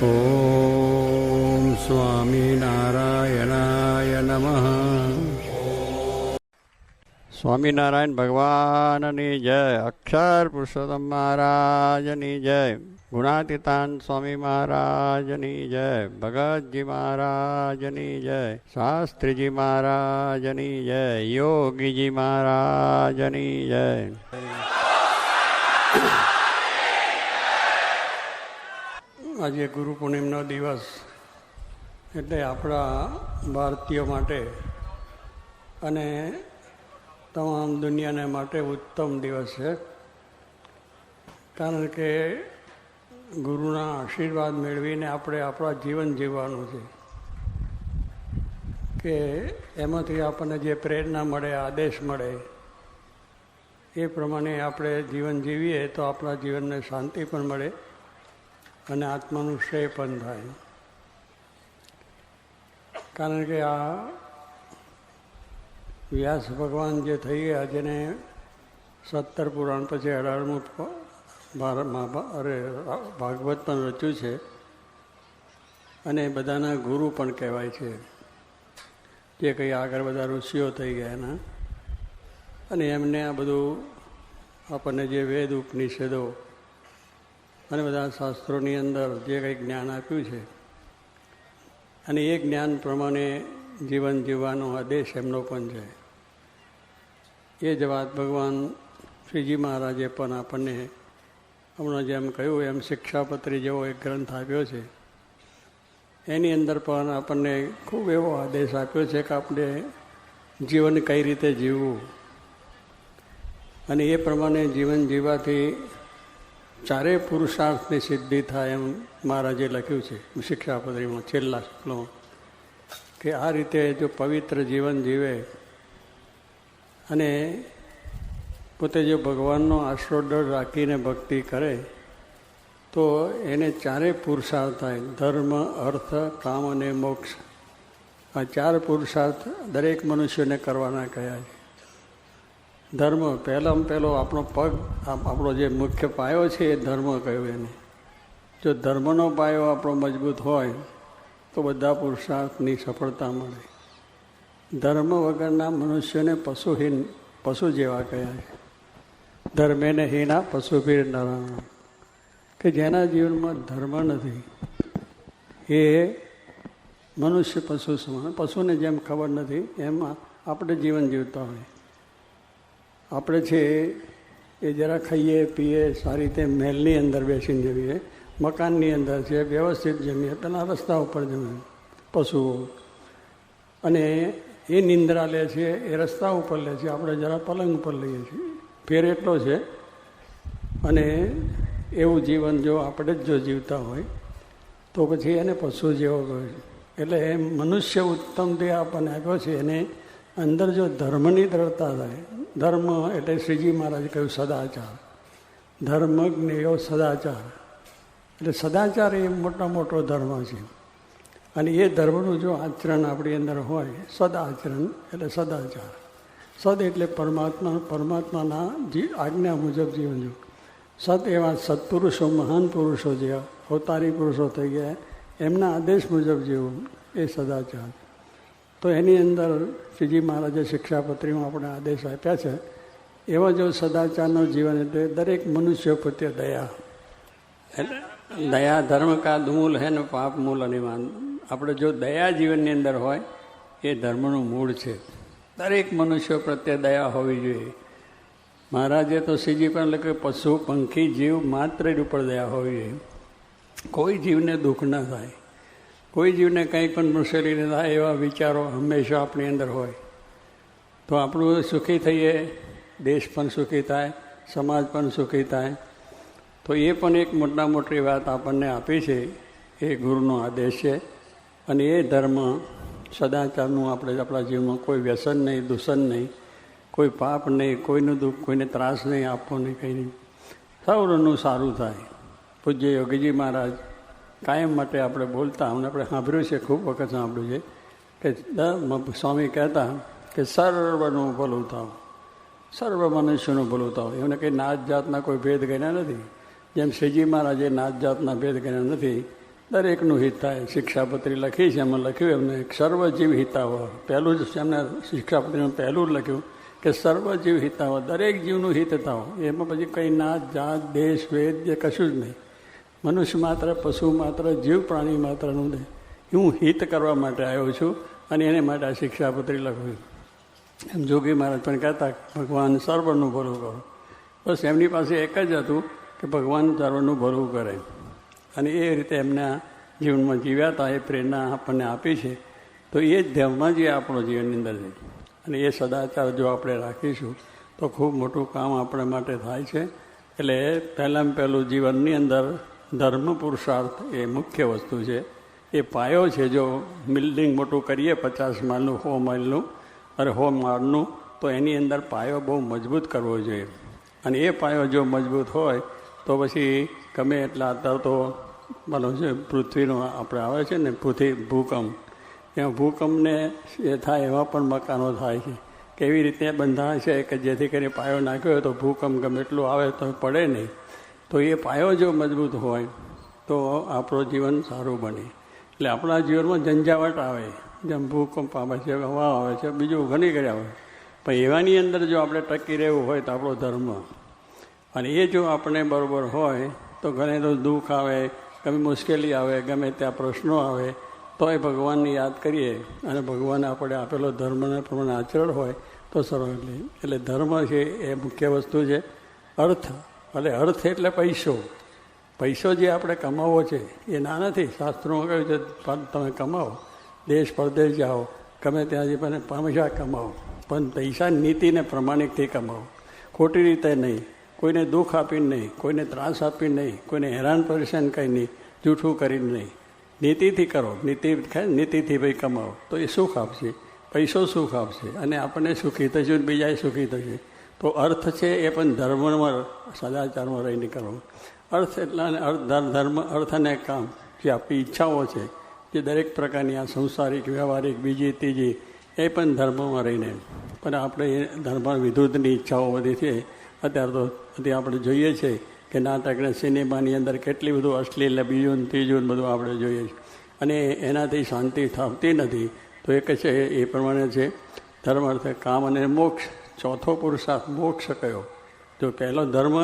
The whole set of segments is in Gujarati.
ઓમ સ્વામિનારાયણાય નમઃ. સ્વામિનારાયણ ભગવાનની જય. અક્ષર પુરુષોત્તમ મહારાજની જય. ગુણાતીતાન સ્વામી મહારાજની જય. ભગતજી મહારાજની જય. શાસ્ત્રીજી મહારાજની જય. યોગીજી મહારાજની જય. આજે ગુરુ પૂર્ણિમાનો દિવસ એટલે આપણા ભારતીયો માટે અને તમામ દુનિયાને માટે ઉત્તમ દિવસ છે. કારણ કે ગુરુના આશીર્વાદ મેળવીને આપણે આપણા જીવન જીવવાનું છે કે એમાંથી આપણને જે પ્રેરણા મળે, આદેશ મળે એ પ્રમાણે આપણે જીવન જીવીએ તો આપણા જીવનને શાંતિ પણ મળે અને આત્માનું શ્રેય પણ થાય. કારણ કે આ વ્યાસ ભગવાન જે થઈ ગયા, જેને 17 પુરાણ પછી 18મું ભાગવત પણ રચ્યું છે અને બધાના ગુરુ પણ કહેવાય છે, જે કંઈ આગળ બધા ઋષિઓ થઈ ગયા એના. અને એમને આ બધું આપણને જે વેદ ઉપનિષદો અને બધા શાસ્ત્રોની અંદર જે કંઈ જ્ઞાન આપ્યું છે અને એ જ્ઞાન પ્રમાણે જીવન જીવવાનો આદેશ એમનો પણ છે. એ જ વાત ભગવાન શ્રીજી મહારાજે પણ આપણને હમણાં જેમ કહ્યું એમ શિક્ષાપત્રી જેવો એક ગ્રંથ આપ્યો છે. એની અંદર પણ આપણને ખૂબ એવો આદેશ આપ્યો છે કે આપણે જીવન કઈ રીતે જીવવું અને એ પ્રમાણે જીવન જીવવાથી ચારે પુરુષાર્થની સિદ્ધિ થાય એમ મહારાજે લખ્યું છે શિક્ષાપત્રીમાં છેલ્લા શ્લોકમાં, કે આ રીતે જો પવિત્ર જીવન જીવે અને પોતે જો ભગવાનનો આશરો ડર રાખીને ભક્તિ કરે તો એને ચારે પુરુષાર્થ થાય: ધર્મ, અર્થ, કામ અને મોક્ષ. આ 4 પુરુષાર્થ દરેક મનુષ્યને કરવાના કહ્યા છે. ધર્મ પહેલામાં પહેલો આપણો પગ, આપણો જે મુખ્ય પાયો છે એ ધર્મ કહ્યું એને. જો ધર્મનો પાયો આપણો મજબૂત હોય તો બધા પુરુષાર્થની સફળતા મળે. ધર્મ વગરના મનુષ્યને પશુ જેવા કહ્યા છે. ધર્મેને હીના પશુભીર નરાણા, કે જેના જીવનમાં ધર્મ નથી એ મનુષ્ય પશુ સમાન. પશુને જેમ ખબર નથી એમ આપણે જીવન જીવતા હોય. આપણે છે એ જરા ખાઈએ પીએ, સારી રીતે મહેલની અંદર બેસીને જમીએ, મકાનની અંદર છે વ્યવસ્થિત જમીએ, પેલા રસ્તા ઉપર જમીએ પશુઓ. અને એ નિંદ્રા લે છે એ રસ્તા ઉપર લે છે, આપણે જરા પલંગ ઉપર લઈએ છીએ. ફેર એટલો છે. અને એવું જીવન જો આપણે જ જો જીવતા હોય તો પછી એને પશુ જેવો કહે છે. એટલે એ મનુષ્ય ઉત્તમ તે આપણને આપ્યો છે. એને અંદર જો ધર્મની દ્રઢતા થાય, ધર્મ એટલે શ્રીજી મહારાજે કહ્યું સદાચાર, ધર્મ જ્ઞેયો સદાચાર. એટલે સદાચાર એ મોટો ધર્મ છે. અને એ ધર્મનું જો આચરણ આપણી અંદર હોય, સદાચરણ એટલે સદાચાર. સદ એટલે પરમાત્માના આજ્ઞા મુજબ જીવન જીવવું. સત એવા સત્પુરુષો, મહાન પુરુષો જે અવતારી પુરુષો થઈ ગયા એમના આદેશ મુજબ જીવવું એ સદાચાર. તો એની અંદર શ્રીજી મહારાજે શિક્ષાપત્રીમાં આપણે આદેશ આપ્યા છે. એવા જો સદાચારનું જીવન એટલે દરેક મનુષ્ય પ્રત્યે દયા. એટલે દયા ધર્મ કા મૂળ હે ને પાપ મૂળ અનિવાન. આપણે જો દયા જીવનની અંદર હોય એ ધર્મનું મૂળ છે. દરેક મનુષ્યો પ્રત્યે દયા હોવી જોઈએ. મહારાજે તો શ્રીજી પણ લખ્યું પશુ પંખી જીવ માત્ર જ ઉપર દયા હોવી જોઈએ. કોઈ જીવને દુઃખ ન થાય, કોઈ જીવને કંઈ પણ મુશ્કેલી ન થાય એવા વિચારો હંમેશા આપણી અંદર હોય તો આપણું સુખી થઈએ, દેશ પણ સુખી થાય, સમાજ પણ સુખી થાય. તો એ પણ એક મોટી વાત આપણને આપી છે. એ ગુરુનો આદેશ છે. અને એ ધર્મ સદાચારનું આપણે આપણા જીવનમાં કોઈ વ્યસન નહીં, દૂષણ નહીં, કોઈ પાપ નહીં, કોઈનું દુઃખ, કોઈને ત્રાસ નહીં આપવો નહીં, કંઈ નહીં. સૌનું સારું થાય. પૂજ્ય યોગીજી મહારાજ કાયમ માટે આપણે બોલતા, આપણે સાંભળ્યું છે, ખૂબ વખત સાંભળ્યું છે કે સ્વામી કહેતા કે સર્વનું ભલું થાવ, સર્વ મનુષ્યનું ભલું થાવ. એમને કંઈ નાત જાતના કોઈ ભેદ ગણ્યા નથી. જેમ શ્રીજી મહારાજે નાત જાતના ભેદ ગણ્યા નથી, દરેકનું હિત થાય. શિક્ષાપત્રી લખી છે, એમાં લખ્યું એમને સર્વજીવ હિતાવહ. પહેલું જ એમને શિક્ષાપત્રીમાં પહેલું જ લખ્યું કે સર્વજીવ હિતાવહ, દરેક જીવનું હિત થાવ. એમાં પછી કંઈ નાત જાત દેશ વેદ જે કશું જ નહીં. મનુષ્ય માત્ર, પશુ માત્ર, જીવ પ્રાણી માત્રનું નહીં. હું હિત કરવા માટે આવ્યો છું અને એને માટે આ શિક્ષાપત્રી લખ્યું. એમ જોગી મહારાજ પણ કહેતા ભગવાન સર્વનું ભલું કરો. બસ એમની પાસે એક જ હતું કે ભગવાન સર્વનું ભલું કરે, અને એ રીતે એમના જીવનમાં જીવ્યા હતા. એ પ્રેરણા આપણને આપી છે. તો એ જ ધ્યાનમાં જે આપણો જીવનની અંદર છે, અને એ સદાચાર જો આપણે રાખીશું તો ખૂબ મોટું કામ આપણા માટે થાય છે. એટલે પહેલાં પહેલું જીવનની અંદર ધર્મ પુરુષાર્થ એ મુખ્ય વસ્તુ છે. એ પાયો છે. જો બિલ્ડિંગ મોટું કરીએ 50 માળનું 100 માળનું અને 100 માળનું, તો એની અંદર પાયો બહુ મજબૂત કરવો જોઈએ. અને એ પાયો જો મજબૂત હોય તો પછી ગમે એટલા અત્યારે તો બોલો છે પૃથ્વીનો આપણે આવે છે ને ભૂકંપ, એમાં ભૂકંપને એ થાય એવા પણ મકાનો થાય છે. કેવી રીતે બંધાય છે કે જેથી કરીને પાયો નાખ્યો હોય તો ભૂકંપ ગમે એટલું આવે તો પડે નહીં. તો એ પાયો જો મજબૂત હોય તો આપણું જીવન સારું બને. એટલે આપણા જીવનમાં ઝંઝાવટ આવે, જેમ ભૂકંપ આવે છે, હવા આવે છે, બીજું ઘણી કરી આવે, પણ એવાની અંદર જો આપણે ટકી રહેવું હોય તો આપણો ધર્મ, અને એ જો આપણે બરાબર હોય તો ઘણે તો દુઃખ આવે, ગમે મુશ્કેલી આવે, ગમે ત્યાં પ્રશ્નો આવે, તો એ ભગવાનને યાદ કરીએ અને ભગવાને આપણે આપેલો ધર્મના પ્રમાણે આચરણ હોય તો સરળ. એટલે ધર્મ છે એ મુખ્ય વસ્તુ છે. અર્થ, એટલે અર્થ એટલે પૈસો. પૈસો જે આપણે કમાવો છે એ ના નથી. શાસ્ત્રોમાં કહ્યું છે તમે કમાવો, દેશ પરદેશ જાઓ, ગમે ત્યાં જે પણ પૈસા કમાવો, પણ પૈસા નીતિને પ્રમાણિકથી કમાવો, ખોટી રીતે નહીં, કોઈને દુઃખ આપીને નહીં, કોઈને ત્રાસ આપીને નહીં, કોઈને હેરાન પરેશાન કંઈ નહીં, જૂઠું કરીને નહીં. નીતિથી કરો, નીતિથી ભાઈ કમાવો તો એ સુખ આપશે, પૈસો સુખ આપશે, અને આપણને સુખી થશું, બીજાએ સુખી થશે. તો અર્થ છે એ પણ ધર્મમાં, સદાચારમાં રહીને કરવો. અર્થ એટલા ધર્મ, અર્થ અને કામ, જે આપણી ઈચ્છાઓ છે, જે દરેક પ્રકારની આ સંસારિક, વ્યવહારિક, બીજી ત્રીજી, એ પણ ધર્મમાં રહીને. પણ આપણે એ ધર્મ વિરુદ્ધની ઈચ્છાઓ બધી છે. અત્યારે તો બધી આપણે જોઈએ છીએ કે નાટકને સિનેમાની અંદર કેટલી બધું અશ્લીલ, બીજું ત્રીજું બધું આપણે જોઈએ છીએ, અને એનાથી શાંતિ થતી નથી. તો એક છે એ પ્રમાણે છે ધર્મ, અર્થ, કામ અને મોક્ષ. ચોથો પુરુષાર્થ મોક્ષ કયો? જો પહેલો ધર્મ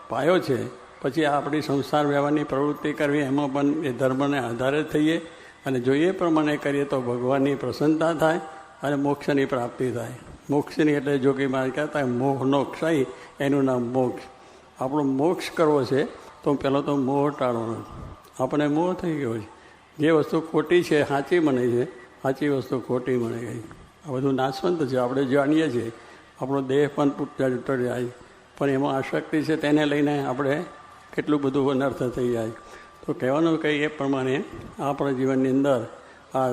પાયો છે, પછી આપણી સંસાર વ્યવહારની પ્રવૃત્તિ કરવી, એમાં પણ એ ધર્મને આધારે થઈએ અને જો એ પ્રમાણે કરીએ તો ભગવાનની પ્રસન્નતા થાય અને મોક્ષની પ્રાપ્તિ થાય. મોક્ષની એટલે જોગી મહારાજ કહેતા મોહનો ક્ષય, એનું નામ મોક્ષ. આપણો મોક્ષ કરવો છે તો પહેલો તો મોહ ટાળવાનો. આપણે મોહ થઈ ગયો છે. જે વસ્તુ ખોટી છે સાચી બને છે, સાચી વસ્તુ ખોટી બને ગઈ. આ બધું નાશવંત છે, આપણે જાણીએ છીએ. આપણો દેહ પણ તૂટી જાય, પણ એમાં આસક્તિ છે, તેને લઈને આપણે કેટલું બધું અનર્થ થઈ જાય. તો કહેવાનું કે એ પ્રમાણે આપણા જીવનની અંદર આ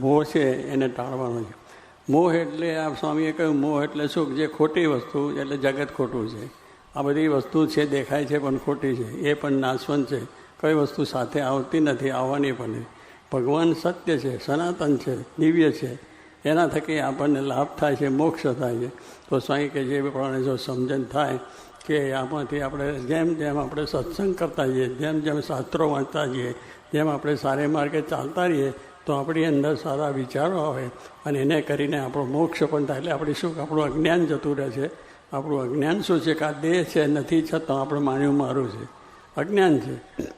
મોહ છે એને ટાળવાનો છે. મોહ એટલે આ સ્વામીએ કહ્યું, મોહ એટલે શું? જે ખોટી વસ્તુ, એટલે જગત ખોટું છે. આ બધી વસ્તુ છે દેખાય છે પણ ખોટી છે, એ પણ નાશવંત છે. કઈ વસ્તુ સાથે આવતી નથી, આવવાની પણ નહીં. ભગવાન સત્ય છે, સનાતન છે, દિવ્ય છે, એના થકી આપણને લાભ થાય છે, મોક્ષ થાય છે. તો સ્વામી કે જે પ્રમાણે જો સમજણ થાય કે આમાંથી આપણે જેમ જેમ આપણે સત્સંગ કરતા જઈએ, જેમ જેમ શાસ્ત્રો વાંચતા જઈએ, જેમ આપણે સારે માર્ગે ચાલતા રહીએ, તો આપણી અંદર સારા વિચારો આવે અને એને કરીને આપણો મોક્ષ પણ થાય. એટલે આપણે શું, આપણું અજ્ઞાન જતું રહે છે. આપણું અજ્ઞાન શું છે કે આ દેહ છે, નથી છતાં આપણે માન્યું મારું છે, અજ્ઞાન છે.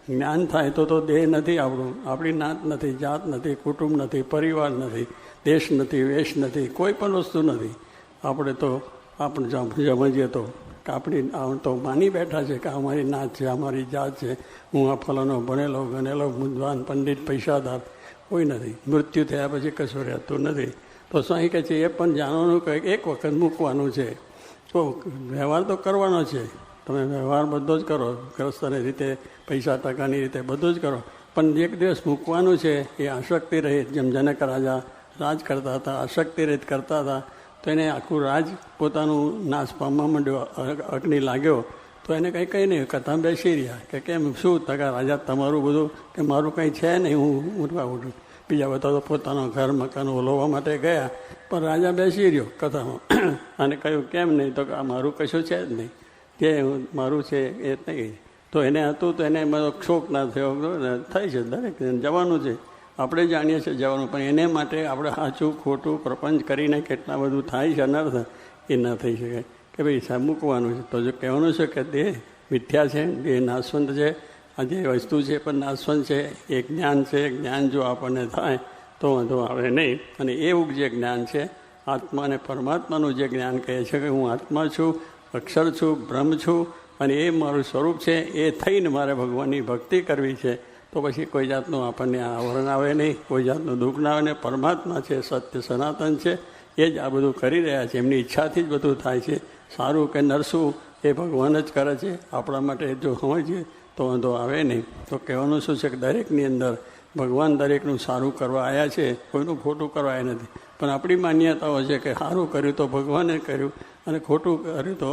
જ્ઞાન થાય તો દેહ નથી આપણું, આપણી નાત નથી, જાત નથી, કુટુંબ નથી, પરિવાર નથી, દેશ નથી, વેશ નથી, કોઈ પણ વસ્તુ નથી. આપણે તો આપણે સમજીએ તો કે આપણી તો માની બેઠા છે કે અમારી નાત છે, અમારી જાત છે, હું આ ફલાનો ભણેલો ગણેલો વિદ્વાન પંડિત પૈસાદાર કોઈ નથી. મૃત્યુ થયા પછી કશું રહેતું નથી. તો સ્વામી કહે છે એ પણ જાણવાનું કે એક વખત મૂકવાનું છે. તો વ્યવહાર તો કરવાનો છે, તમે વ્યવહાર બધો જ કરો, ગ્રસ્તની રીતે, પૈસા ટકાની રીતે બધું જ કરો, પણ એક દિવસ મૂકવાનું છે. એ આસક્તિ રહિત, જેમ જનક રાજા રાજ કરતા હતા, આસક્તિ રહિત કરતા હતા, તો એને આખું રાજ પોતાનું નાશ પામવા માંડ્યો, અગ્નિ લાગ્યો. તો એને કંઈ નહીં, કથા બેસી રહ્યા કે કેમ શું ટકા રાજા તમારું બધું, કે મારું કંઈ છે નહીં, હું ઉઠવા ઉઠું. બીજા બધા તો પોતાનો ઘર મકાન ઓલવવા માટે ગયા, પણ રાજા બેસી રહ્યો કથામાં અને કહ્યું કેમ નહીં? તો આ મારું કશું છે જ નહીં, જે મારું છે એ નહીં. તો એને હતું તો એને બધો શોક ના થયો, થાય છે દરેક જવાનું છે, આપણે જાણીએ છીએ જવાનું, પણ એને માટે આપણે સાચું ખોટું પ્રપંચ કરીને કેટલા બધું થાય છે અનર્થ, એ ન થઈ શકે કે ભાઈ મૂકવાનું છે. તો જો કહેવાનું છે કે દેહ મિથ્યા છે, દેહ નાશવંત છે, આ જે વસ્તુ છે પણ નાશવંત છે, એ જ્ઞાન છે. જ્ઞાન જો આપણને થાય તો વાંધો આવે નહીં. અને એવું જે જ્ઞાન છે આત્મા અને પરમાત્માનું જે જ્ઞાન કહે છે કે હું આત્મા છું, અક્ષર છું, બ્રહ્મ છું, અને એ મારું સ્વરૂપ છે, એ થઈને મારે ભગવાનની ભક્તિ કરવી છે. તો પછી કોઈ જાતનું આપણને આવરણ આવે નહીં, કોઈ જાતનું દુઃખ ના આવે ને. પરમાત્મા છે, સત્ય સનાતન છે, એ જ આ બધું કરી રહ્યા છે, એમની ઈચ્છાથી જ બધું થાય છે. સારું કે નરસું એ ભગવાન જ કરે છે. આપણા માટે જો સમજીએ તો વાંધો આવે નહીં. તો કહેવાનું શું છે કે દરેકની અંદર ભગવાન દરેકનું સારું કરવા આવ્યા છે, કોઈનું ખોટું કરવા આવ્યા નથી. પણ આપણી માન્યતાઓ છે કે સારું કર્યું તો ભગવાને કર્યું, અને ખોટું કર્યું તો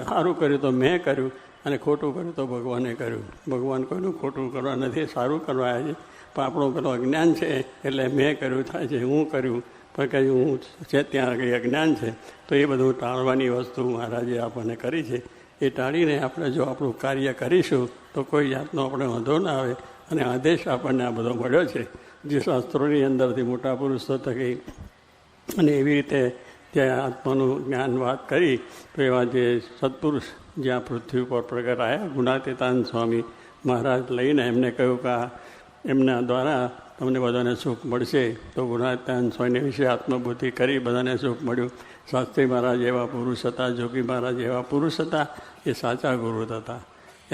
સારું કર્યું તો મેં કર્યું, અને ખોટું કર્યું તો ભગવાને કર્યું. ભગવાન કોઈનું ખોટું કરવા નથી, સારું કરવા આવ્યા છે. પણ આપણું પેલું અજ્ઞાન છે એટલે મેં કર્યું થાય છે, હું કર્યું, પણ કંઈ હું છે ત્યાં કંઈ અજ્ઞાન છે. તો એ બધું ટાળવાની વસ્તુ મહારાજે આપણને કરી છે. એ ટાળીને આપણે જો આપણું કાર્ય કરીશું તો કોઈ જાતનો આપણે વાંધો ના આવે. અને આદેશ આપણને આ બધો મળ્યો છે જે શાસ્ત્રોની અંદરથી મોટા પુરુષો થકી, અને એવી રીતે ત્યાં આત્માનું જ્ઞાન વાત કરી. તો એવા જે સત્પુરુષ જ્યાં પૃથ્વી ઉપર પ્રગટ આવ્યા, ગુણાતીતાન સ્વામી મહારાજ લઈને એમને કહ્યું કે એમના દ્વારા તમને બધાને સુખ મળશે. તો ગુણાતીતાન સ્વામીને વિશે આત્મબુદ્ધિ કરી, બધાને સુખ મળ્યું. શાસ્ત્રી મહારાજ એવા પુરુષ હતા, જોગી મહારાજ એવા પુરુષ હતા, એ સાચા ગુરુ હતા.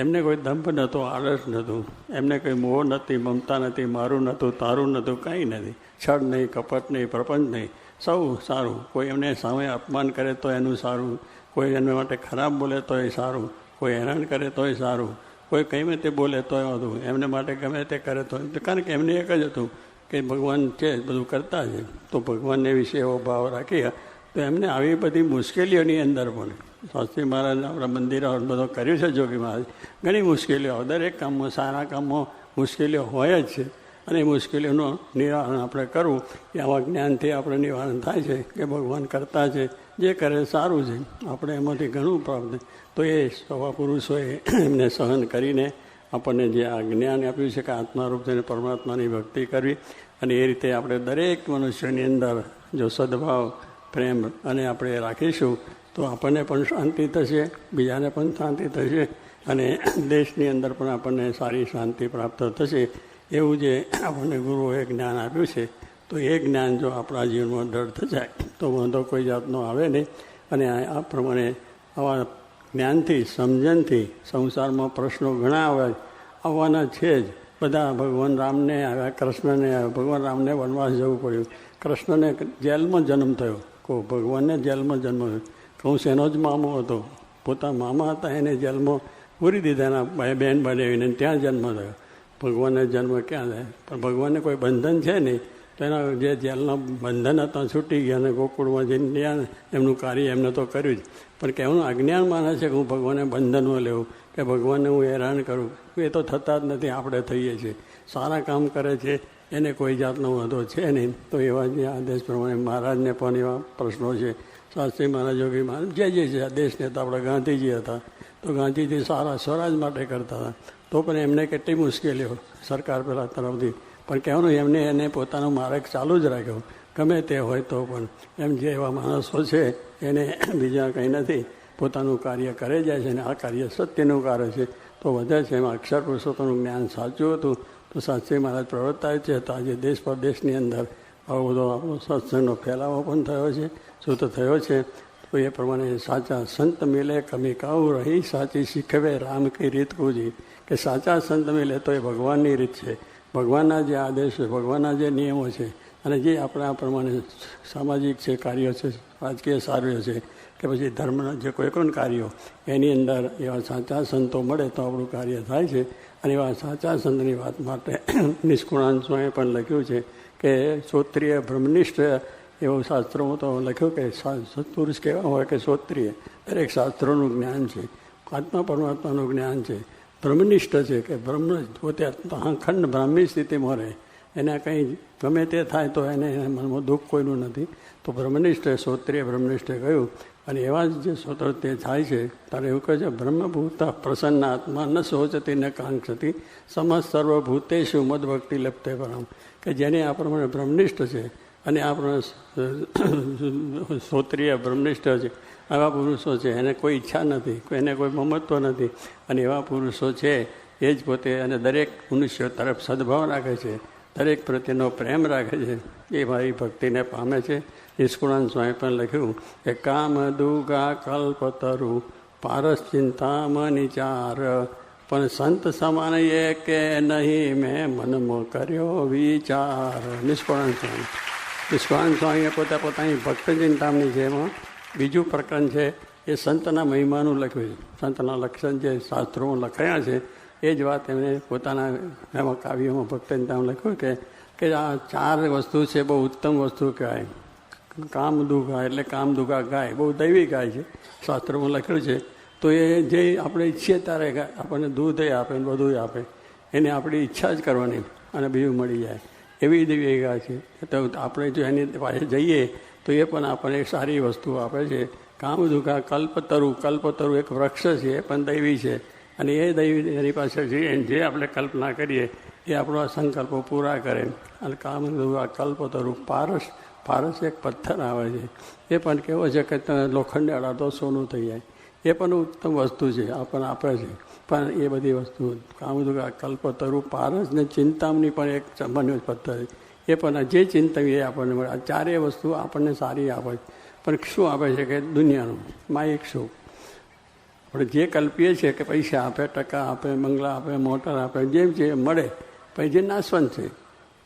એમને કોઈ દંભ નહોતો, આળસ નહોતું, એમને કંઈ મોહ નથી, મમતા નથી, મારું નહોતું, તારું નહોતું, કંઈ નથી. છળ નહીં, કપટ નહીં, પ્રપંચ નહીં, સૌ સારું. કોઈ એમને સામે અપમાન કરે તો એનું સારું, કોઈ એના માટે ખરાબ બોલે તો એ સારું, કોઈ હેરાન કરે તોય સારું, કોઈ ગમે તે બોલે તોય હતું, એમને માટે ગમે તે કરે તો. કારણ કે એમને એક જ હતું કે ભગવાન છે, બધું કરતા છે. તો ભગવાનને વિશે એવો ભાવ રાખીએ તો એમને આવી બધી મુશ્કેલીઓની અંદર પણ શાસ્ત્રી મહારાજ આપણા મંદિરો બધો કર્યું છે. જોગી મહારાજ ઘણી મુશ્કેલીઓ, દરેક કામમાં, સારા કામમાં મુશ્કેલીઓ હોય જ છે. અને એ મુશ્કેલીઓનું નિવારણ આપણે કરવું, એ આવા જ્ઞાનથી આપણે નિવારણ થાય છે કે ભગવાન કરતા છે, જે કરે સારું છે, આપણે એમાંથી ઘણું પ્રાપ્ત. તો એ સવા પુરુષોએ એમને સહન કરીને આપણને જે આ જ્ઞાન આપ્યું છે કે આત્મારૂપ થઈને પરમાત્માની ભક્તિ કરવી. અને એ રીતે આપણે દરેક મનુષ્યની અંદર જો સદભાવ, પ્રેમ અને આપણે રાખીશું તો આપણને પણ શાંતિ થશે, બીજાને પણ શાંતિ થશે, અને દેશની અંદર પણ આપણને સારી શાંતિ પ્રાપ્ત થશે. એવું જે આપણને ગુરુઓએ જ્ઞાન આપ્યું છે, તો એ જ્ઞાન જો આપણા જીવનમાં દૃઢ થઈ જાય તો વાંધો કોઈ જાતનો આવે નહીં. અને આ પ્રમાણે આવા જ્ઞાનથી, સમજણથી સંસારમાં પ્રશ્નો ઘણા આવવાના છે જ. બધા ભગવાન રામને આવ્યા, કૃષ્ણને આવ્યા. ભગવાન રામને વનવાસ જવું પડ્યું, કૃષ્ણને જેલમાં જન્મ થયો, ભગવાનને જેલમાં જન્મ થયો. કંસ એનો જ મામો હતો, પોતા મામા હતા એને જેલમાં પૂરી દીધા, એના બહેન બનાવીને ત્યાં જન્મ થયો. ભગવાનને જન્મ ક્યાં થાય? પણ ભગવાનને કોઈ બંધન છે નહીં. તો એના જે જેલના બંધન હતા છૂટી ગયા, અને ગોકુળમાં જઈને ગયા, એમનું કાર્ય એમને તો કર્યું જ. પણ કહેવાનું અજ્ઞાન માને છે કે હું ભગવાનને બંધનમાં લેવું, કે ભગવાનને હું હેરાન કરું, એ તો થતા જ નથી. આપણે થઈએ છીએ. સારા કામ કરે છે એને કોઈ જાતનો વાંધો છે નહીં. તો એવા જે આદેશ પ્રમાણે મહારાજને પણ એવા પ્રશ્નો છે. શાસ્ત્રી મહારાજ, યોગી મહારાજ, જે છે દેશને તો આપણે ગાંધીજી હતા. તો ગાંધીજી સારા સ્વરાજ માટે કરતા હતા. તો પણ એમને કેટલી મુશ્કેલીઓ સરકાર પેલા તરફથી. પણ કહેવાનું એમને એને પોતાનો માર્ગ ચાલુ જ રાખ્યો, ગમે તે હોય તો પણ. એમ જે એવા માણસો છે એને બીજા કંઈ નથી, પોતાનું કાર્ય કરે જાય છે. અને આ કાર્ય સત્યનું કાર્ય છે તો વધે છે. એમાં અક્ષર પુરુષોત્તમનું જ્ઞાન સાચું હતું તો શાસ્ત્રી મહારાજ પ્રવર્તાય છે. તો આજે દેશ પરદેશની અંદર આવો બધો આપણો સત્સંગનો ફેલાવો પણ થયો છે, શું તો થયો છે. તો એ પ્રમાણે સાચા સંત મિલે કમી કાઉ રહી, સાચી શીખવે રામ કી રીત કુજી. કે સાચા સંત મિલે તો એ ભગવાનની રીત છે, ભગવાનના જે આદેશ છે, ભગવાનના જે નિયમો છે, અને જે આપણા પ્રમાણે સામાજિક છે, કાર્યો છે, રાજકીય કાર્યો છે, કે પછી ધર્મના જે કોઈ પણ કાર્યો, એની અંદર એવા સાચા સંતો મળે તો આપણું કાર્ય થાય છે. અને એવા સાચા સંતની વાત માટે નિષ્કુળાંશોએ પણ લખ્યું છે કે શ્રોત્રિય બ્રહ્મનિષ્ઠ, એવું શાસ્ત્રોમાં તો લખ્યું કે સત્પુરુષ કેવા હોય કે શ્રોત્રિય, દરેક શાસ્ત્રોનું જ્ઞાન છે, આત્મા પરમાત્માનું જ્ઞાન છે, બ્રહ્મનિષ્ઠ છે કે બ્રહ્મ પોતે અખંડ બ્રાહ્મી સ્થિતિમાં રહે, એને કંઈ ગમે તે થાય તો એને મનમાં દુઃખ કોઈનું નથી. તો બ્રહ્મનિષ્ઠ, શ્રોત્રિય બ્રહ્મનિષ્ઠે કહ્યું અને એવા જ જે સ્વતંત્ર તે થાય છે ત્યારે એવું કહે છે બ્રહ્મભૂત પ્રસન્નાત્મા ન શોચતી ન કાંક્ષતી સમસ્ત સર્વભૂતેષુ મદભક્તિ લપ્તે પરમ, કે જેને આ પ્રમાણે બ્રહ્મનિષ્ઠ છે અને આ પ્રમાણે શ્રોત્રિય બ્રહ્મનિષ્ઠ છે, આવા પુરુષો છે એને કોઈ ઈચ્છા નથી, એને કોઈ મમત્વ નથી, અને એવા પુરુષો છે એ જ પોતે અને દરેક મનુષ્ય તરફ સદભાવ રાખે છે, દરેક પ્રત્યેનો પ્રેમ રાખે છે, એ મારી ભક્તિને પામે છે. નિષ્કુળાનંદ સ્વામી પણ લખ્યું કે કામ દુગા કલ્પતરુ પારસ ચિંતામનિચાર, પણ સંત સમાન એ કે નહીં મેં મનમાં કર્યો વિચાર. નિષ્કુળાનંદ સ્વામીએ પોતાની ભક્ત ચિંતામણી છે એમાં બીજું પ્રકરણ છે એ સંતના મહિમાનું લખ્યું છે. સંતના લક્ષણ જે શાસ્ત્રોમાં લખાયા છે એ જ વાત એમણે પોતાના એમાં કાવ્યોમાં ભક્ત ચિંતામાં લખ્યું કે આ 4 વસ્તુ છે બહુ ઉત્તમ વસ્તુ કહેવાય. કામદુગા એટલે કામદુગા ગાય બહુ દૈવી ગાય છે, શાસ્ત્રોમાં લખ્યું છે. તો એ જે આપણે ઈચ્છીએ ત્યારે આપણને દૂધ આપે ને બધું આપે, એને આપણી ઈચ્છા જ કરવાની અને બીજું મળી જાય એવી દૈવી ગાય છે. તો આપણે જો એની પાસે જઈએ તો એ પણ આપણને સારી વસ્તુ આપે છે. કામદુગા કલ્પતરુ એક વૃક્ષ છે એ પણ દૈવી છે, અને એ દૈવી એની પાસે જઈએ જે આપણે કલ્પના કરીએ એ આપણો સંકલ્પો પૂરા કરે. અને કામદુગા કલ્પતરુ પારસ એક પથ્થર આવે છે, એ પણ કેવો છે કે લોખંડને અડાતો સોનું થઈ જાય, એ પણ ઉત્તમ વસ્તુ છે, આપણને આપે છે. પણ એ બધી વસ્તુ કામદુગા કલ્પતરુ પારસ ને ચિંતામણી પણ એક સામાન્ય પથ્થર છે, એ પણ જે ચિંતવી એ આપણને મળે. આ 4 વસ્તુ આપણને સારી આપે છે, પણ શું આપે છે કે દુનિયાનું માયિક સુખ. આપણે જે કલ્પીએ છીએ કે પૈસા આપે, ટકા આપે, બંગલા આપે, મોટર આપે, જેમ જે મળે, પછી જે નાશવંત છે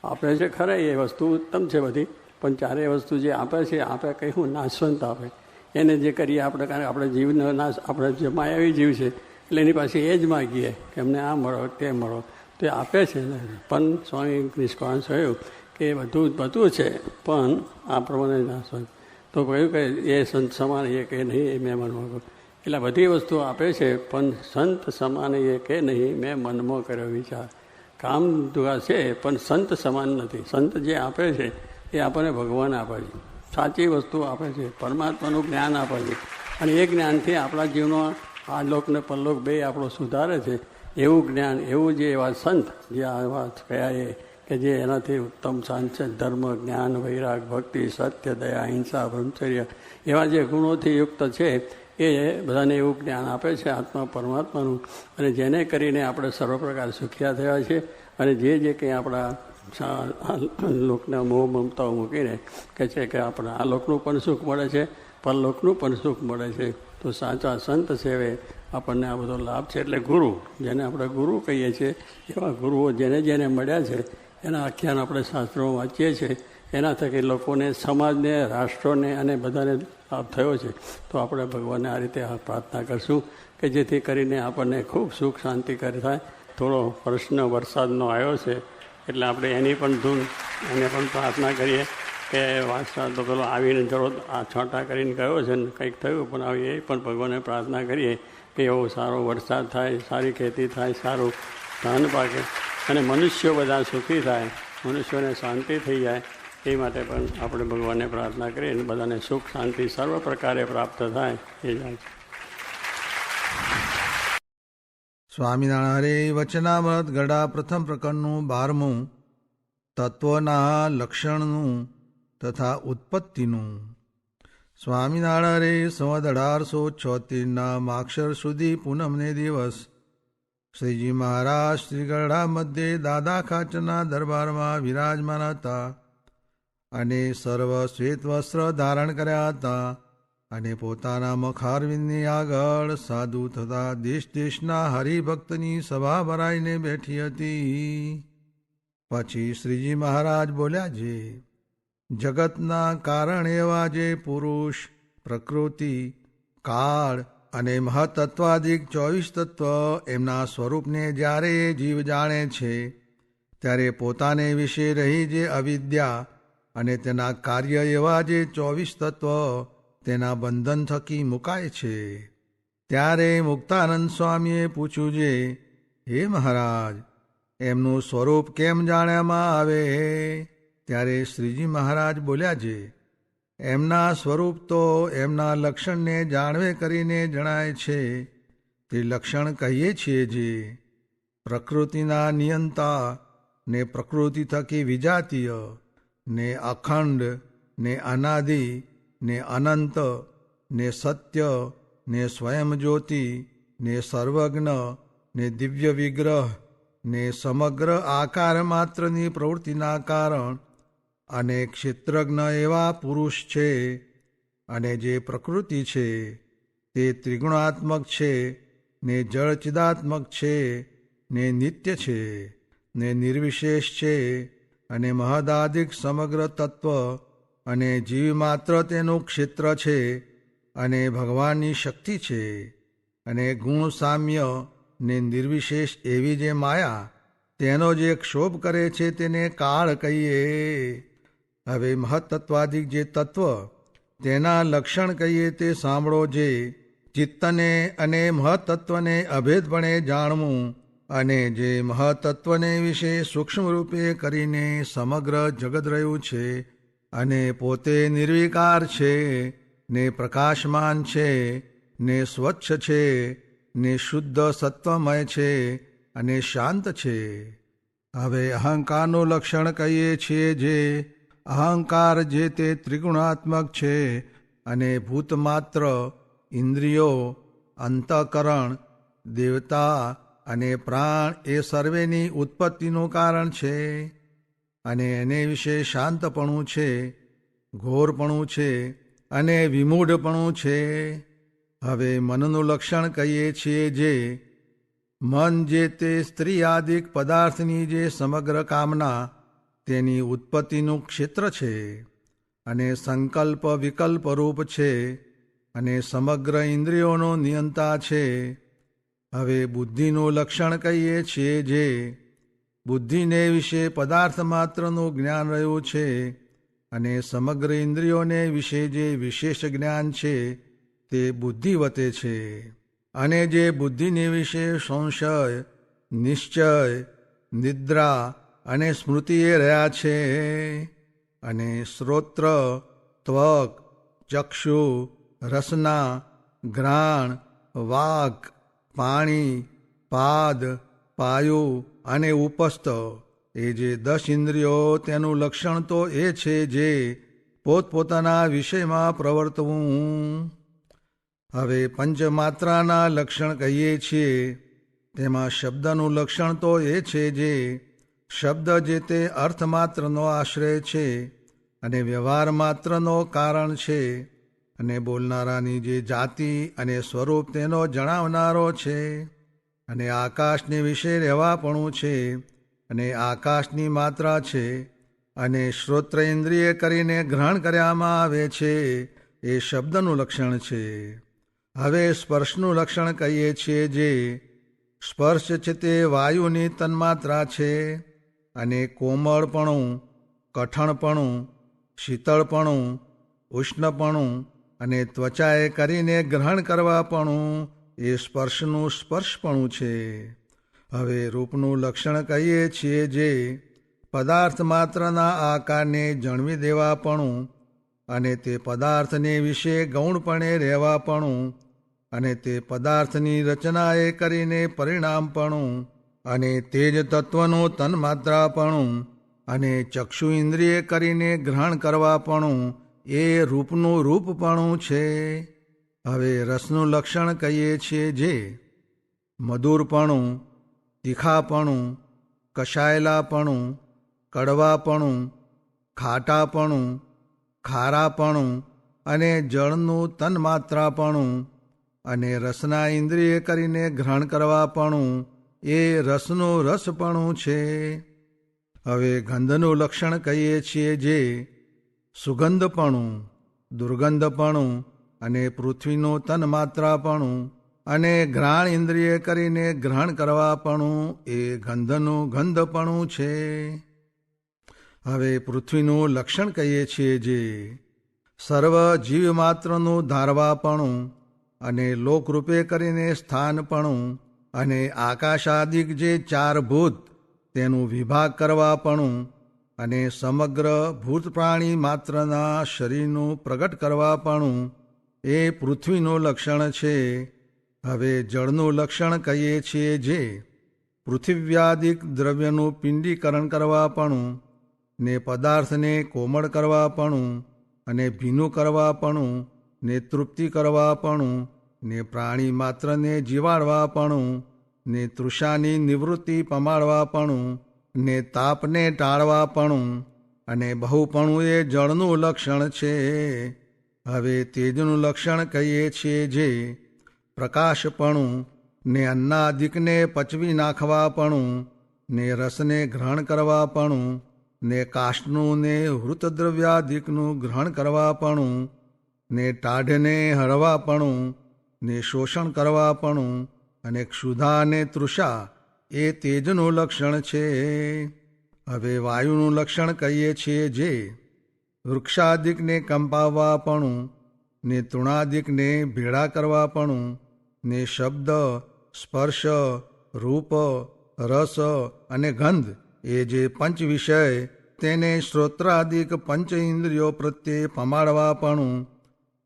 આપે છે ખરા એ વસ્તુ ઉત્તમ છે બધી, પણ 4 વસ્તુ જે આપે છે આપે કહ્યું નાશવંત આપે. એને જે કરીએ આપણે, કારણ કે આપણે જીવનો નાશ, આપણે જે માયાવી જીવ છે એટલે એની પાસે એ જ માગીએ કે અમને આ મળો તે મળો, તો એ આપે છે ને. પણ સ્વામી નિષ્કાંત કહ્યું કે બધું છે પણ આ પ્રમાણે નાશવંત. તો કહ્યું કે એ સંત સમાન એ કે નહીં એ મેં મનમાં, એટલે બધી વસ્તુ આપે છે પણ સંત સમાન એ કે નહીં મેં મનમાં કર્યો વિચાર. કામ દુગા છે પણ સંત સમાન નથી. સંત જે આપે છે એ આપણને ભગવાન આપે છે, સાચી વસ્તુ આપે છે, પરમાત્માનું જ્ઞાન આપે છે, અને એ જ્ઞાનથી આપણા જીવનો આ લોક ને પરલોક બે આપણો સુધારે છે. એવું જ્ઞાન, એવું જે એવા સંત જે આ વાત કયા એ કે જે એનાથી ઉત્તમ શાંત છે, ધર્મ, જ્ઞાન, વૈરાગ, ભક્તિ, સત્ય, દયા, હિંસા, બ્રહ્મચર્ય એવા જે ગુણોથી યુક્ત છે એ બધાને એવું જ્ઞાન આપે છે આત્મા પરમાત્માનું. અને જેને કરીને આપણે સર્વ પ્રકાર સુખિયા થયા છે. અને જે કંઈ આપણા લોકના મોહ મમતાઓ મૂકીને કહે છે કે આપણે આ લોકનું પણ સુખ મળે છે, પરલોકનું પણ સુખ મળે છે. તો સાચા સંત સેવે આપણને આ બધો લાભ છે. એટલે ગુરુ, જેને આપણે ગુરુ કહીએ છીએ, એવા ગુરુઓ જેને મળ્યા છે એના આખ્યાન આપણે શાસ્ત્રોમાં વાંચીએ છીએ. એના થકી લોકોને, સમાજને, રાષ્ટ્રોને અને બધાને લાભ થયો છે. તો આપણે ભગવાનને આ રીતે પ્રાર્થના કરશું કે જેથી કરીને આપણને ખૂબ સુખ શાંતિ કરી થાય. થોડો પ્રશ્ન વરસાદનો આવ્યો છે એટલે આપણે એની પણ ધૂન એને પણ પ્રાર્થના કરીએ કે વરસાદ તો પેલો આવીને જરો આ છાંટા કરીને ગયો છે ને કંઈક થયું, પણ આવી એ પણ ભગવાનને પ્રાર્થના કરીએ કે એવો સારો વરસાદ થાય, સારી ખેતી થાય, સારું ધાન પાકે અને મનુષ્યો બધા સુખી થાય, મનુષ્યોને શાંતિ થઈ જાય. એ માટે પણ આપણે ભગવાનને પ્રાર્થના કરીએ અને બધાને સુખ શાંતિ સર્વ પ્રકારે પ્રાપ્ત થાય એ જાય છે. સ્વામિનારાયણ વચનામૃત ગડા પ્રથમ પ્રકરણનું 12મું તત્વના લક્ષણનું તથા ઉત્પત્તિનું. સ્વામિનારાયણ સંવત 1876 માક્ષર સુધી પૂનમને દિવસ શ્રીજી મહારાજ શ્રી ગરડા મધ્યે દાદા ખાચરના દરબારમાં વિરાજમાન હતા અને સર્વ શ્વેત વસ્ત્ર ધારણ કર્યા હતા અને પોતાના મખારવિંદની આગળ સાધુ તથા દેશ દેશના હરિભક્તની સભા ભરાઈને બેઠી હતી. પછી શ્રીજી મહારાજ બોલ્યા, જે જગતના કારણ એવા જે પુરુષ, પ્રકૃતિ, કાળ અને મહતત્વાદિક 24 તત્વ એમના સ્વરૂપને જ્યારે જીવ જાણે છે ત્યારે પોતાને વિશે રહી જે અવિદ્યા અને તેના કાર્ય એવા જે 24 તત્વ તેના બંધન થકી મુકાય છે. ત્યારે મુક્તાનંદ સ્વામીએ પૂછ્યું, જે હે મહારાજ, એમનું સ્વરૂપ કેમ જાણ્યામાં આવે? ત્યારે શ્રીજી મહારાજ બોલ્યા, જે એમના સ્વરૂપ તો એમના લક્ષણને જાણવે કરીને જણાય છે. તે લક્ષણ કહીએ છીએ જે પ્રકૃતિના નિયંતા ને પ્રકૃતિ થકી વિજાતીય ને અખંડ ને અનાદિ ને અનંત ને સત્ય ને સ્વયં જ્યોતિ ને સર્વજ્ઞ ને દિવ્ય વિગ્રહ ને સમગ્ર આકાર માત્રની પ્રવૃત્તિના કારણ અને ક્ષેત્રજ્ઞ એવા પુરુષ છે. અને જે પ્રકૃતિ છે તે ત્રિગુણાત્મક છે ને જળચિદાત્મક છે ને નિત્ય છે ને નિર્વિશેષ છે અને મહદાદિક સમગ્ર તત્વ અને જીવ માત્ર તેનું ક્ષેત્ર છે અને ભગવાનની શક્તિ છે. અને ગુણ સામ્ય ને નિર્વિશેષ એવી જે માયા તેનો જે ક્ષોભ કરે છે તેને કાળ કહીએ. હવે મહત્તત્વાદિક જે તત્વ તેના લક્ષણ કહીએ તે સાંભળો. જે ચિત્તને અને મહત્તત્વને અભેદપણે જાણવું અને જે મહત્તત્વને વિશે સૂક્ષ્મ રૂપે કરીને સમગ્ર જગત રહ્યું છે અને પોતે નિર્વિકાર છે ને પ્રકાશમાન છે ને સ્વચ્છ છે ને શુદ્ધ સત્વમય છે અને શાંત છે. હવે અહંકારનું લક્ષણ કહીએ છીએ. જે અહંકાર જે તે ત્રિગુણાત્મક છે અને ભૂતમાત્ર ઇન્દ્રિયો અંતઃકરણ દેવતા અને પ્રાણ એ સર્વેની ઉત્પત્તિનું કારણ છે અને એને વિશે શાંતપણું છે, ઘોરપણું છે અને વિમૂઢપણું છે. હવે મનનું લક્ષણ કહીએ છીએ. જે મન જે તે સ્ત્રી આદિક પદાર્થની જે સમગ્ર કામના તેની ઉત્પત્તિનું ક્ષેત્ર છે અને સંકલ્પ વિકલ્પ રૂપ છે અને સમગ્ર ઇન્દ્રિયોનો નિયંતા છે. હવે બુદ્ધિનું લક્ષણ કહીએ છીએ. જે બુદ્ધિને વિશે પદાર્થ માત્રનું જ્ઞાન રહ્યું છે અને સમગ્ર ઇન્દ્રિયોને વિશે જે વિશેષ જ્ઞાન છે તે બુદ્ધિવતે છે. અને જે બુદ્ધિને વિશે સંશય, નિશ્ચય, નિદ્રા અને સ્મૃતિએ રહ્યા છે. અને શ્રોત્ર, ત્વક, ચક્ષુ, રસના, ઘ્રાણ, વાક, પાણી, પાદ, પાયુ અને ઉપસ્થ એ જે 10 ઇન્દ્રિયો તેનું લક્ષણ તો એ છે જે પોતપોતાના વિષયમાં પ્રવર્તવું. હવે પંચમાત્રાના લક્ષણ કહીએ છીએ. તેમાં શબ્દનું લક્ષણ તો એ છે જે શબ્દ જે તે અર્થમાત્રનો આશ્રય છે અને વ્યવહાર માત્રનો કારણ છે અને બોલનારાની જે જાતિ અને સ્વરૂપ તેનો જણાવનારો છે. અને આકાશને વિશે રહેવાપણું છે અને આકાશની માત્રા છે અને શ્રોત્ર ઇન્દ્રિય કરીને ગ્રહણ કરવામાં આવે છે એ શબ્દનું લક્ષણ છે. હવે સ્પર્શનું લક્ષણ કહીએ છીએ. જે સ્પર્શ છે તે વાયુની તન્માત્રા છે અને કોમળપણું, કઠણપણું, શીતળપણું, ઉષ્ણપણું અને ત્વચાએ કરીને ગ્રહણ કરવાપણું એ સ્પર્શનું સ્પર્શપણું છે. હવે રૂપનું લક્ષણ કહીએ છીએ. જે પદાર્થ માત્રના આકારને જણવી દેવાપણું અને તે પદાર્થને વિશે ગૌણપણે રહેવાપણું અને તે પદાર્થની રચનાએ કરીને પરિણામપણું અને તેજ તત્વનું તન્માત્રાપણું અને ચક્ષુ ઇન્દ્રિય કરીને ગ્રહણ કરવાપણું એ રૂપનું રૂપપણું છે. હવે રસનું લક્ષણ કહીએ છીએ. જે મધુરપણું, તીખાપણું, કશાયેલાપણું, કડવાપણું, ખાટાપણું, ખારાપણું અને જળનું તન્માત્રાપણું અને રસના ઇન્દ્રિય કરીને ગ્રહણ કરવાપણું એ રસનું રસપણું છે. હવે ગંધનું લક્ષણ કહીએ છીએ. જે સુગંધપણું, દુર્ગંધપણું અને પૃથ્વીનું તન્માત્રાપણું અને ઘ્રાણ ઇન્દ્રિય કરીને ગ્રહણ કરવાપણું એ ગંધનું ગંધપણું છે. હવે પૃથ્વીનું લક્ષણ કહીએ છીએ. જે સર્વ જીવમાત્રનું ધારવાપણું અને લોકરૂપે કરીને સ્થાનપણું અને આકાશાદિક જે 4 ભૂત તેનું વિભાગ કરવાપણું અને સમગ્ર ભૂત પ્રાણી માત્રના શરીરનું પ્રગટ કરવાપણું એ પૃથ્વીનું લક્ષણ છે. હવે જળનું લક્ષણ કહીએ છીએ જે પૃથિવ્યાદિક દ્રવ્યનું પિંડીકરણ કરવાપણું ને પદાર્થને કોમળ કરવાપણું અને ભીનું કરવાપણું ને તૃપ્તિ કરવાપણું ને પ્રાણી માત્રને જીવાડવાપણું ને તૃષાની નિવૃત્તિ પમાડવાપણું ને તાપને ટાળવાપણું અને બહુપણું એ જળનું લક્ષણ છે. હવે તેજનું લક્ષણ કહીએ છીએ જે પ્રકાશપણું ને અન્નાદિકને પચવી નાખવાપણું ને રસને ગ્રહણ કરવાપણું ને કાષ્ટનું ને હૃતદ્રવ્યાદિકનું ગ્રહણ કરવાપણું ને ટાઢને હળવાપણું ને શોષણ કરવાપણું અને ક્ષુધા ને તૃષા એ તેજનું લક્ષણ છે. હવે વાયુનું લક્ષણ કહીએ છીએ જે વૃક્ષાદિકને કંપાવવાપણું ને તૃણાદિકને ભેળા કરવાપણું ને શબ્દ સ્પર્શ રૂપ રસ અને ગંધ એ જે પંચ વિષય તેને શ્રોત્રાદિક પંચ ઇન્દ્રિયો પ્રત્યે પમાડવાપણું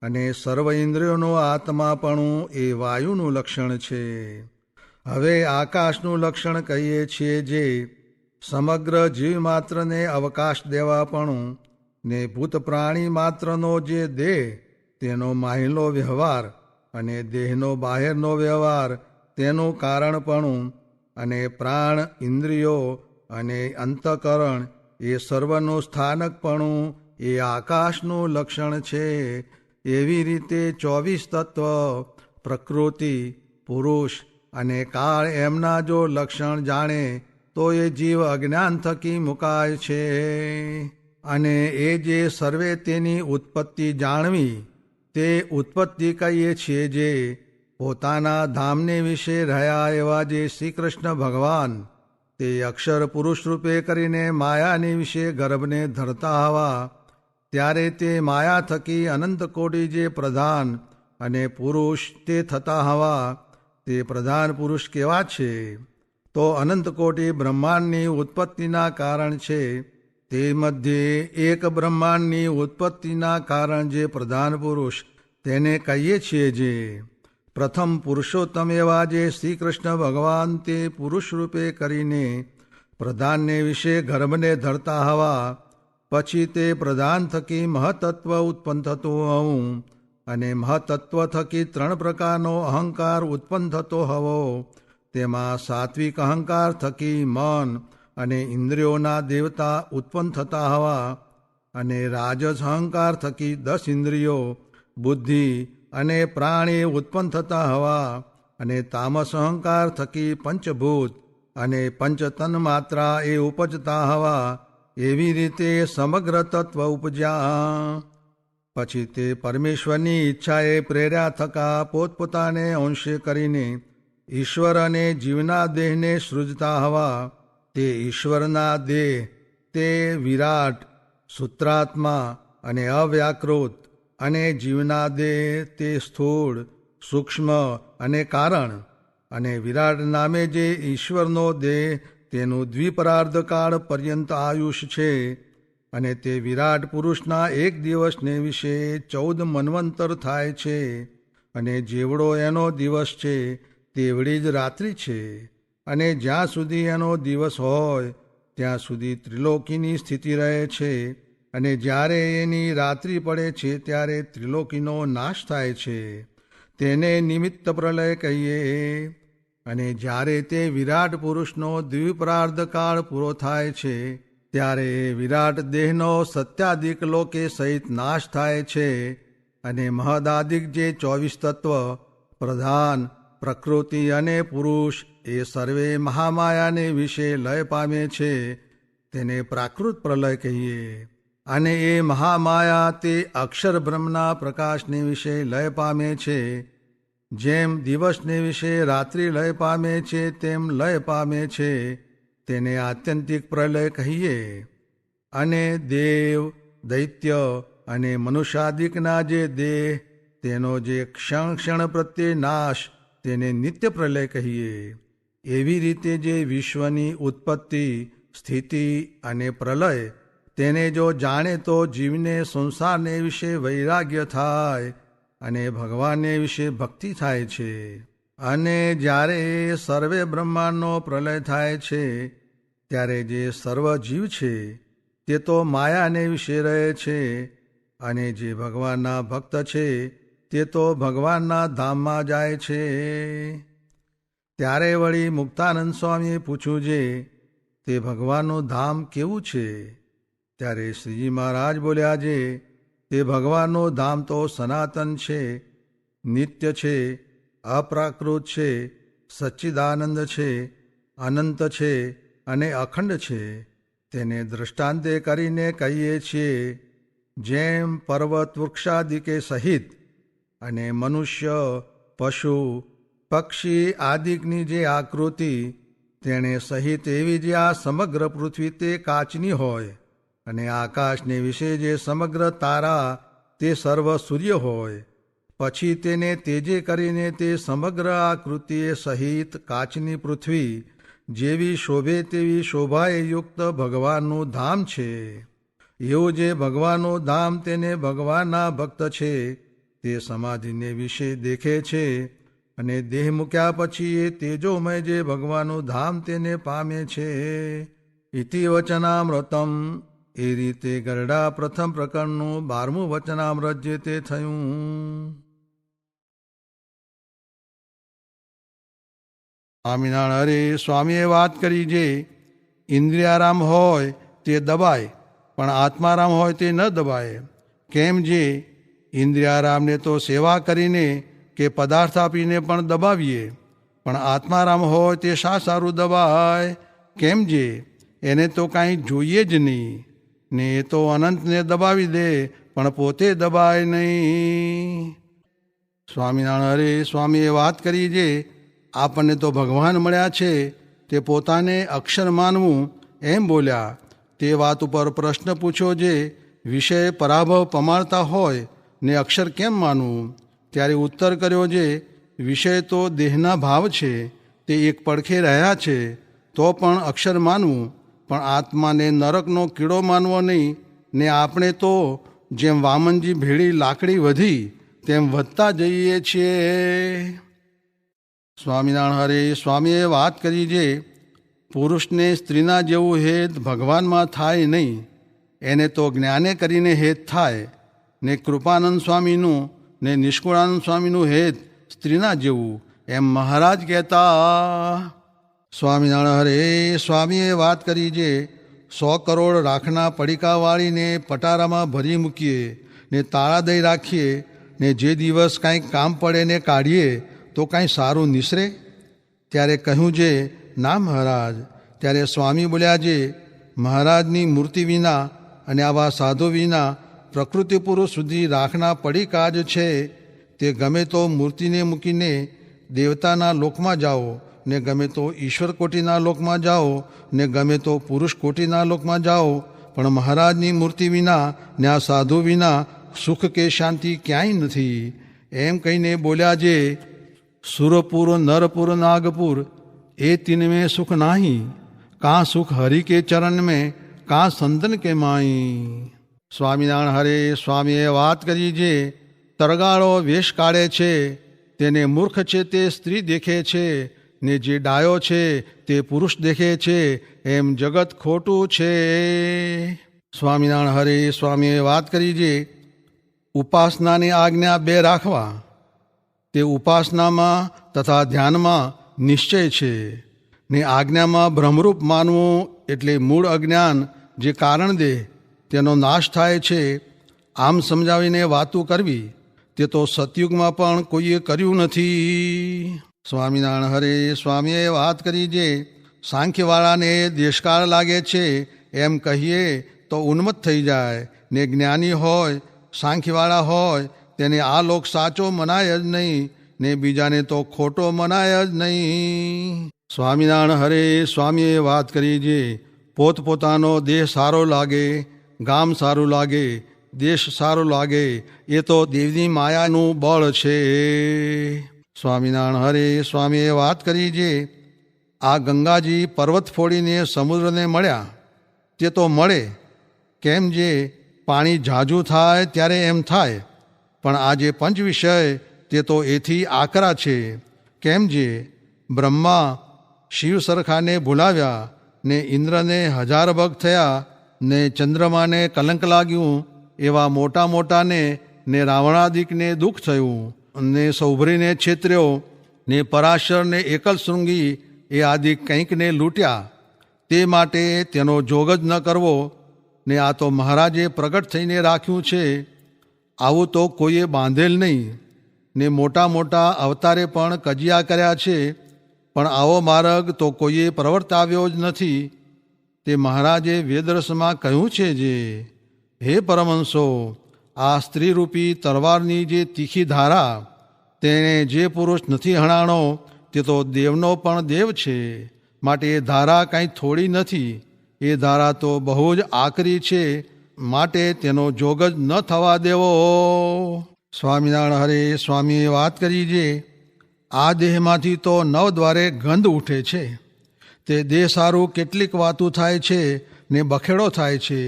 અને સર્વ ઇન્દ્રિયોનો આત્માપણું એ વાયુનું લક્ષણ છે. હવે આકાશનું લક્ષણ કહીએ છીએ જે સમગ્ર જીવ માત્રને અવકાશ દેવાપણું ને ભૂત પ્રાણી માત્રનો જે દેહ તેનો માહિલો વ્યવહાર અને દેહનો બાહેરનો વ્યવહાર તેનું કારણપણું અને પ્રાણ ઇન્દ્રિયો અને અંતઃકરણ એ સર્વનું સ્થાનકપણું એ આકાશનું લક્ષણ છે. એવી રીતે 24 તત્વ પ્રકૃતિ પુરુષ અને કાળ એમના જો લક્ષણ જાણે તો એ જીવ અજ્ઞાન થકી મુકાય છે. અને એ જે સર્વે તેની ઉત્પત્તિ જાણવી તે ઉત્પત્તિ કહીએ છીએ જે પોતાના ધામને વિશે રહ્યા એવા જે શ્રી કૃષ્ણ ભગવાન તે અક્ષર પુરુષ રૂપે કરીને માયાની વિશે ગર્ભને ધરતા હવા ત્યારે તે માયા થકી અનંત કોટી જે પ્રધાન અને પુરુષ તે થતા હવા તે પ્રધાન પુરુષ કેવા છે તો અનંત કોટી બ્રહ્માંડની ઉત્પત્તિના કારણ છે. તે મધ્યે એક બ્રહ્માંડની ઉત્પત્તિના કારણ જે પ્રધાન પુરુષ તેને કહીએ છીએ જે પ્રથમ પુરુષોત્તમ એવા જે શ્રી કૃષ્ણ ભગવાન તે પુરુષ રૂપે કરીને પ્રધાનને વિશે ગર્ભને ધરતા હવા પછી તે પ્રધાન થકી મહતત્વ ઉત્પન્ન થતું હોવું અને મહતત્વ થકી 3 પ્રકારનો અહંકાર ઉત્પન્ન થતો હોવો તેમાં સાત્વિક અહંકાર થકી મન અને ઇન્દ્રિયોના દેવતા ઉત્પન્ન થતા હવા અને રાજસ અહંકાર થકી 10 ઇન્દ્રિયો બુદ્ધિ અને પ્રાણી ઉત્પન્ન થતા હવા અને તામસ અહંકાર થકી પંચભૂત અને પંચતન માત્રા એ ઉપજતા હવા એવી રીતે સમગ્ર તત્વ ઉપજ્યા. પછી તે પરમેશ્વરની ઈચ્છાએ પ્રેર્યા થકા પોતપોતાને અંશે કરીને ઈશ્વર અને જીવના દેહને સૃજતા હવા તે ઈશ્વરના દેહ તે વિરાટ સૂત્રાત્મા અને અવ્યાકૃત અને જીવના દેહ તે સ્થૂળ સૂક્ષ્મ અને કારણ અને વિરાટ નામે જે ઈશ્વરનો દેહ તેનું દ્વિપરાર્ધ કાળ પર્યંત આયુષ છે અને તે વિરાટ પુરુષના એક દિવસને વિશે 14 મન્વંતર થાય છે અને જેવડો એનો દિવસ છે તેવડી જ રાત્રિ છે અને જ્યાં સુધી એનો દિવસ હોય ત્યાં સુધી ત્રિલોકીની સ્થિતિ રહે છે અને જ્યારે એની રાત્રિ પડે છે ત્યારે ત્રિલોકીનો નાશ થાય છે તેને નિમિત્ત પ્રલય કહીએ. અને જ્યારે તે વિરાટ પુરુષનો દ્વિપરાર્ધ કાળ પૂરો થાય છે ત્યારે વિરાટ દેહનો સત્યાદિક લોકે સહિત નાશ થાય છે અને મહદાદિક જે 24 તત્વ પ્રધાન પ્રકૃતિ અને પુરુષ એ સર્વે મહામાયાને વિશે લય પામે છે તેને પ્રાકૃત પ્રલય કહીએ. અને એ મહામાયા તે અક્ષર બ્રહ્મના પ્રકાશને વિશે લય પામે છે. જેમ દિવસને વિશે રાત્રિ લય પામે છે તેમ લય પામે છે તેને આત્યંતિક પ્રલય કહીએ. અને દેવ દૈત્ય અને મનુષ્યાદિકના જે દેહ તેનો જે ક્ષણ ક્ષણ પ્રત્યે નાશ તેને નિત્ય પ્રલય કહીએ. એવી રીતે જે વિશ્વની ઉત્પત્તિ સ્થિતિ અને પ્રલય તેને જો જાણે તો જીવને સંસારને વિશે વૈરાગ્ય થાય અને ભગવાનને વિશે ભક્તિ થાય છે. અને જ્યારે સર્વે બ્રહ્માંડનો પ્રલય થાય છે ત્યારે જે સર્વ જીવ છે તે તો માયાને વિશે રહે છે, અને જે ભગવાનના ભક્ત છે તે તો ભગવાનના ધામમાં જાય છે. ત્યારે વળી મુક્તાનંદ સ્વામીએ પૂછ્યું છે, તે ભગવાનનું ધામ કેવું છે? ત્યારે શ્રીજી મહારાજ બોલ્યા છે, તે ભગવાનનું ધામ તો સનાતન છે, નિત્ય છે, અપ્રાકૃત છે, સચ્ચિદાનંદ છે, અનંત છે અને અખંડ છે. તેને દૃષ્ટાંતે કરીને કહીએ છીએ, જેમ પર્વત વૃક્ષાદિકે સહિત અને મનુષ્ય, પશુ, પક્ષી આદિકની જે આકૃતિ તેણે સહિત એવી જે આ સમગ્ર પૃથ્વી તે કાચની હોય, અને આકાશને વિશે જે સમગ્ર તારા તે સર્વ સૂર્ય હોય, પછી તેને તેજે કરીને તે સમગ્ર આકૃતિએ સહિત કાચની પૃથ્વી જેવી શોભે તેવી શોભાએ યુક્ત ભગવાનનું ધામ છે. એવું જે ભગવાનનું ધામ તેને ભગવાનના ભક્ત છે તે સમાધિને વિશે દેખે છે, અને દેહ મૂક્યા પછી એ તેજોમય જે ભગવાનનું ધામ તેને પામે છે. ઇતિ વચનામૃતમ. એ રીતે ગરડા પ્રથમ પ્રકરણનું 12મું વચનામૃત જે તે થયું. સ્વામિનારાયણ હરે સ્વામીએ વાત કરી જે ઇન્દ્રિયારામ હોય તે દબાય, પણ આત્મારામ હોય તે ન દબાય. કેમ જે ઇન્દ્રિયારામને તો સેવા કરીને કે પદાર્થ આપીને પણ દબાવીએ, પણ આત્મારામ હોય તે શા સારું દબાય? કેમ જે એને તો કાંઈ જોઈએ જ નહીં, ને એ તો અનંતને દબાવી દે પણ પોતે દબાય નહીં. સ્વામિનારાયણ હરે સ્વામીએ વાત કરી જે આપણને તો ભગવાન મળ્યા છે તે પોતાને અક્ષર માનવું એમ બોલ્યા. તે વાત ઉપર પ્રશ્ન પૂછ્યો જે વિષય પરાભવ પમાડતા હોય ને અક્ષર કેમ માનવું? ત્યારે ઉત્તર કર્યો જે વિષય તો દેહના ભાવ છે, તે એક પડખે રહ્યા છે, તો પણ અક્ષર માનવું, પણ આત્માને નરકનો કીડો માનવો નહીં. ને આપણે તો જેમ વામનજી ભેળી લાકડી વધી તેમ વધતા જઈએ છીએ. સ્વામિનારાયણ હરે સ્વામીએ વાત કરી જે પુરુષને સ્ત્રીના જેવું હેત ભગવાનમાં થાય નહીં, એને તો જ્ઞાને કરીને હેત થાય. ને કૃપાનંદ સ્વામીનું ને નિષ્કુળાનંદ સ્વામીનું હેત સ્ત્રીના જેવું એમ મહારાજ કહેતા. સ્વામિનારાયણ હરે સ્વામીએ વાત કરી જે 100 કરોડ રાખના પડીકા વાળીને પટારામાં ભરી મૂકીએ ને તાળા દઈ રાખીએ, ને જે દિવસ કાંઈક કામ પડે ને કાઢીએ તો કાંઈ સારું નિસરે? ત્યારે કહ્યું જે ના મહારાજ. ત્યારે સ્વામી બોલ્યા જે મહારાજની મૂર્તિ વિના અને આવા સાધુ વિના પ્રકૃતિ પુરુષ સુધી રાખના પડીકા જ છે. તે ગમે તો મૂર્તિને મૂકીને દેવતાના લોકમાં જાઓ, ને ગમે તો ઈશ્વર કોટીના લોકમાં જાઓ, ને ગમે તો પુરુષ કોટીના લોકમાં જાઓ, પણ મહારાજની મૂર્તિ વિના ને આ સાધુ વિના સુખ કે શાંતિ ક્યાંય નથી. એમ કહીને બોલ્યા જે સુરપુર નરપુર નાગપુર એ તીનમે સુખ નાહી, કાં સુખ હરિ કે ચરણ મેં, કાં સંતન કે માઈ. સ્વામિનારાયણ હરે સ્વામીએ વાત કરી જે તરગાળો વેશ કાઢે છે તેને મૂર્ખ છે તે સ્ત્રી દેખે છે, ને જે ડાયો છે તે પુરુષ દેખે છે, એમ જગત ખોટું છે. સ્વામિનારાયણ હરે સ્વામીએ વાત કરી જે ઉપાસનાની આજ્ઞા 2 રાખવા, તે ઉપાસનામાં તથા ધ્યાનમાં નિશ્ચય છે, ને આજ્ઞામાં બ્રહ્મરૂપ માનવું એટલે મૂળ અજ્ઞાન જે કારણ દે તેનો નાશ થાય છે. આમ સમજાવીને વાતું કરવી તે તો સતયુગમાં પણ કોઈએ કર્યું નથી. સ્વામિનારાયણ હરે સ્વામીએ વાત કરી જે સાંખ્યવાળાને દેશકાળ લાગે છે એમ કહીએ તો ઉન્મત્ત થઈ જાય, ને જ્ઞાની હોય સાંખ્યવાળા હોય તેને આ લોક સાચો મનાય જ નહીં, ને બીજાને તો ખોટો મનાય જ નહીં. સ્વામિનારાયણ હરે સ્વામીએ વાત કરી જે પોતપોતાનો દેહ સારો લાગે, ગામ સારું લાગે, દેશ સારો લાગે, એ તો દેવની માયાનું બળ છે. સ્વામિનારાયણ હરે સ્વામીએ વાત કરી જે આ ગંગાજી પર્વત ફોડીને સમુદ્રને મળ્યા, તે તો મળે કેમ જે પાણી ઝાઝું થાય ત્યારે એમ થાય, પણ આ જે પંચ વિષય તે તો એથી આકરા છે. કેમ જે બ્રહ્મા શિવ સરખાને ભૂલાવ્યા, ને ઇન્દ્રને 1000 ભગ થયા, ને ચંદ્રમાને કલંક લાગ્યું, એવા મોટા મોટાને ને રાવણાદિકને દુઃખ થયું, ને સૌભરીને છેતર્યો, ને પરાશરને એકલ શૃંગી એ આદિ કંઈકને લૂંટ્યા. તે માટે તેનો જોગ જ ન કરવો. ને આ તો મહારાજે પ્રગટ થઈને રાખ્યું છે, આવું તો કોઈએ બાંધેલ નહીં. ને મોટા મોટા અવતારે પણ કજિયા કર્યા છે, પણ આવો માર્ગ તો કોઈએ પ્રવર્તાવ્યો જ નથી. તે મહારાજે વેદરસમાં કહ્યું છે જે, હે પરમહંસો, આ સ્ત્રીરૂપી તલવારની જે તીખી ધારા, તેણે જે પુરુષ નથી હણાણો તે તો દેવનો પણ દેવ છે. માટે એ ધારા કાંઈ થોડી નથી, એ ધારા તો બહુ જ આકરી છે, માટે તેનો જોગ જ ન થવા દેવો. સ્વામિનારાયણ હરે. સ્વામીએ વાત કરી છે, આ દેહમાંથી તો 9 દ્વારે ગંધ ઉઠે છે. તે દેહ સારું કેટલીક વાતું થાય છે ને બખેડો થાય છે.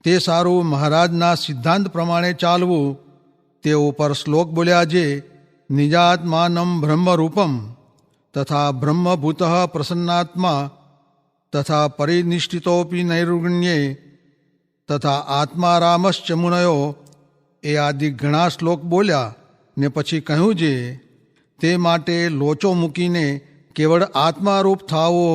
તે સારું મહારાજના સિદ્ધાંત પ્રમાણે ચાલવું. તે ઉપર શ્લોક બોલ્યા છે, નિજાત્માનમ બ્રહ્મરૂપમ તથા બ્રહ્મભૂત પ્રસન્નાત્મા તથા પરિનિષ્ઠિતોપી નૈર્ગુણ્યે તથા આત્મારામશ્ચ મુનયો, એ આદિ ઘણા શ્લોક બોલ્યા ને પછી કહ્યું છે, તે માટે લોચો મૂકીને કેવળ આત્મારૂપ થાવો.